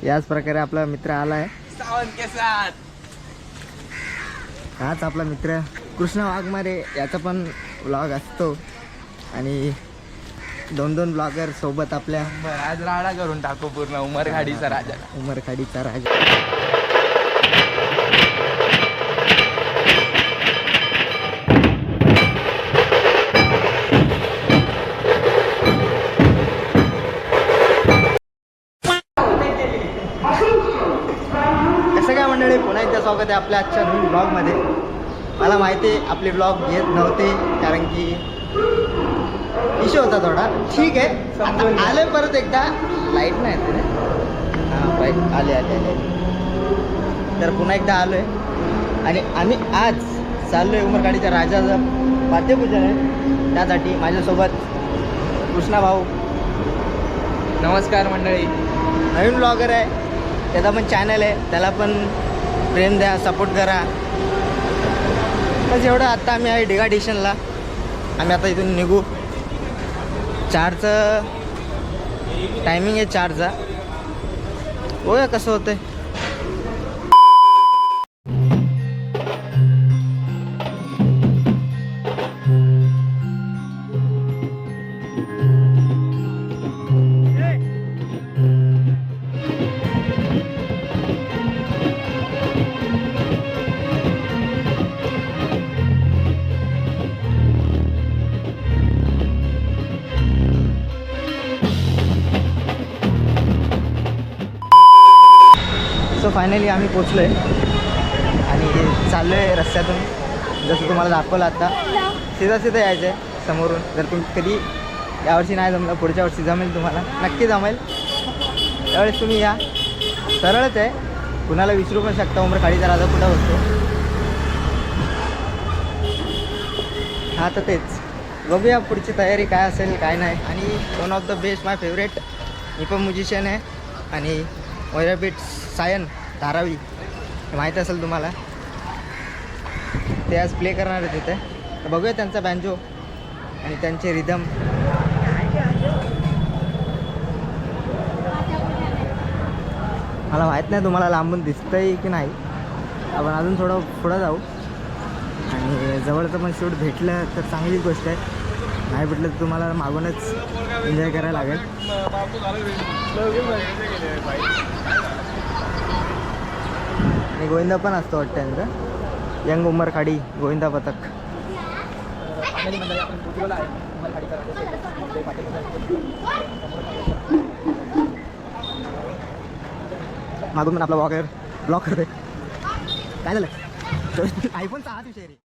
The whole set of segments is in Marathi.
याच प्रकारे आपला मित्र आला आहे सावन के साथ. हाच आपला मित्र कृष्णा वाघमारे. याचा पण व्लॉग असतो आणि 2 ब्लॉगर सोबत आपल्या. बरं, आज राडा करून टाकू पूर्ण उमरखाडीचा राजा. उमरखाडीचा राजा. कसं काय मंडळी, पुन्हा एकदा स्वागत आहे आपल्या आजच्या नवीन ब्लॉगमध्ये. मला माहिती आहे आपले ब्लॉग येत नव्हते कारण की इश्यू होता थोडा. ठीक आहे, आता आले परत एकदा. लाईट नाही येते रे. हां बाई, आले आले आले. तर पुन्हा एकदा आलो आहे आणि आम्ही आज चाललो आहे उमरखाडीच्या राजाचं वाद्यपूजन आहे. त्यासाठी माझ्यासोबत कृष्णा भाऊ. नमस्कार मंडळी. नवीन ब्लॉगर आहे, त्याचा पण चॅनल आहे, त्याला पण प्रेम द्या, सपोर्ट करा. बस एवढं. आत्ता आम्ही आहे डिगा स्टेशनला. आम्ही आता इथून निघू. 4चं टायमिंग आहे, 4चा. बघूया कसं होतं आहे. सो फायनली आम्ही पोचलो आहे आणि चाललो आहे रस्त्यातून. जसं तुम्हाला दाखवलं आता, सीधा यायचं आहे समोरून. जर तुम्ही कधी यावर्षी नाही जमलं, पुढच्या वर्षी जमेल, तुम्हाला नक्की जमेल. त्यावेळेस तुम्ही या. सरळच आहे, कुणाला विचारू पण शकता उमरखाडीचा राजा कुठं बसतो. हां तर तेच बघूया पुढची तयारी काय असेल काय नाही. आणि one of the best, my favourite, मी पण म्युझिशियन आहे आणि वैरापीठ सायन धारावी हे माहीत असेल तुम्हाला. ते आज प्ले करणार आहे तिथे. तर बघूया त्यांचा बँजो आणि त्यांचे रिदम. मला माहीत नाही तुम्हाला लांबून दिसतंय की नाही. आपण अजून थोडं पुढं जाऊ आणि जवळचं पण शूट भेटलं तर चांगलीच गोष्ट आहे. नाही भेटलं तर तुम्हाला मागूनच एन्जॉय करायला लागेल. आणि गोविंदा पण असतो वाटतं त्यांचं, यंग उमरखाडी गोविंदा पथक. मागून पण आपला ब्लॉग करते. काय झालं, आयफोनचा हाच विषय रे.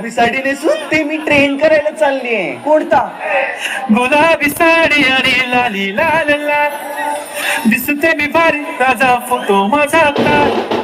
गुलाबी साडी नेसून ते मी ट्रेन करायला चाललीये. कोणता? गुलाबी साडी आणि लाली लाल लाल दिसते मी भारी ताजा फोटो माझा काढ.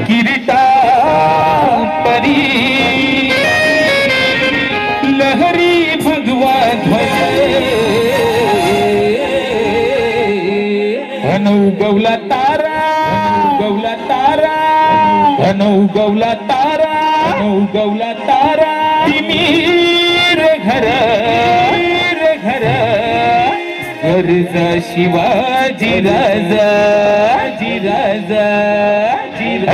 किरीटा परी लहरी भगवा ध्वज अनौगवला तारा गवला तारा अनौगवला तारा अनौगवला तारा तिमीर घर गरजा शिवाजी राजा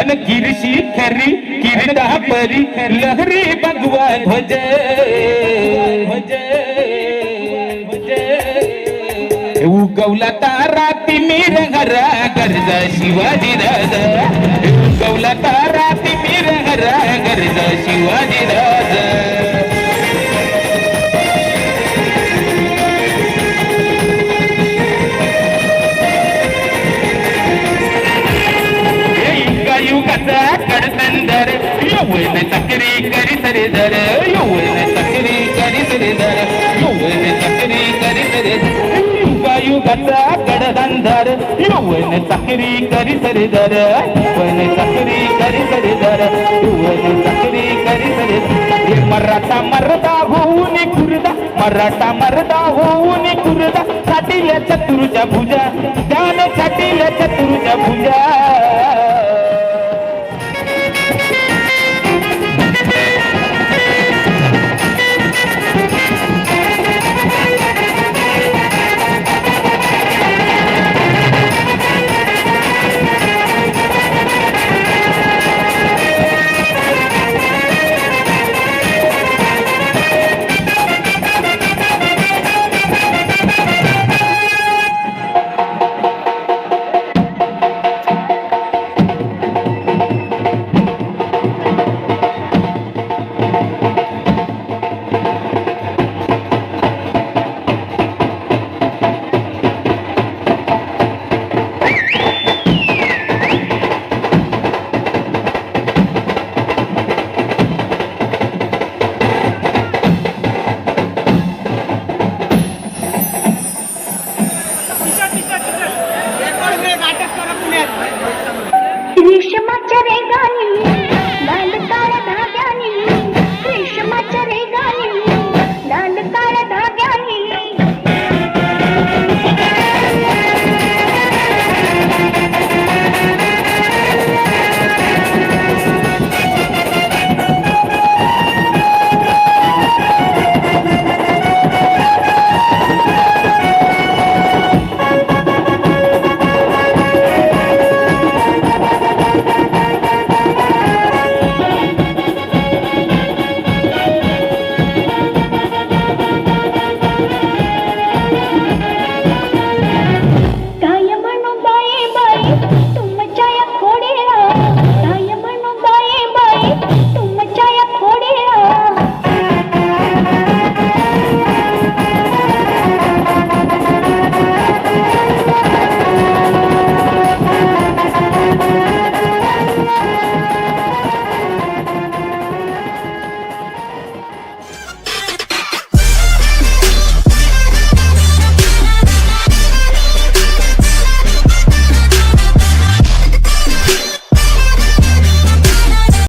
अन किरशी खरी किरडा परी लहरी भगवा ध्वज उगवला तारा तिमीर घरा गरजा शिवाजी राजा उगवला तारा तिमीर घरा गरजा शिवाजी राजा. कडसंदर यौवन चक्री करी सरे दर यौवन चक्री करी सरे दर यौवन चक्री करी सरे युगायुगाचा कडधंदर यौवन चक्री करी सरे दर यौवन चक्री करी सरे दर यौवन चक्री करी सरे दर. मराठा मरदा होऊन कुरदा मराठा मरदा होऊन कुरदा छाटील्या चतुर्जा भुजा त्यान छाटील्या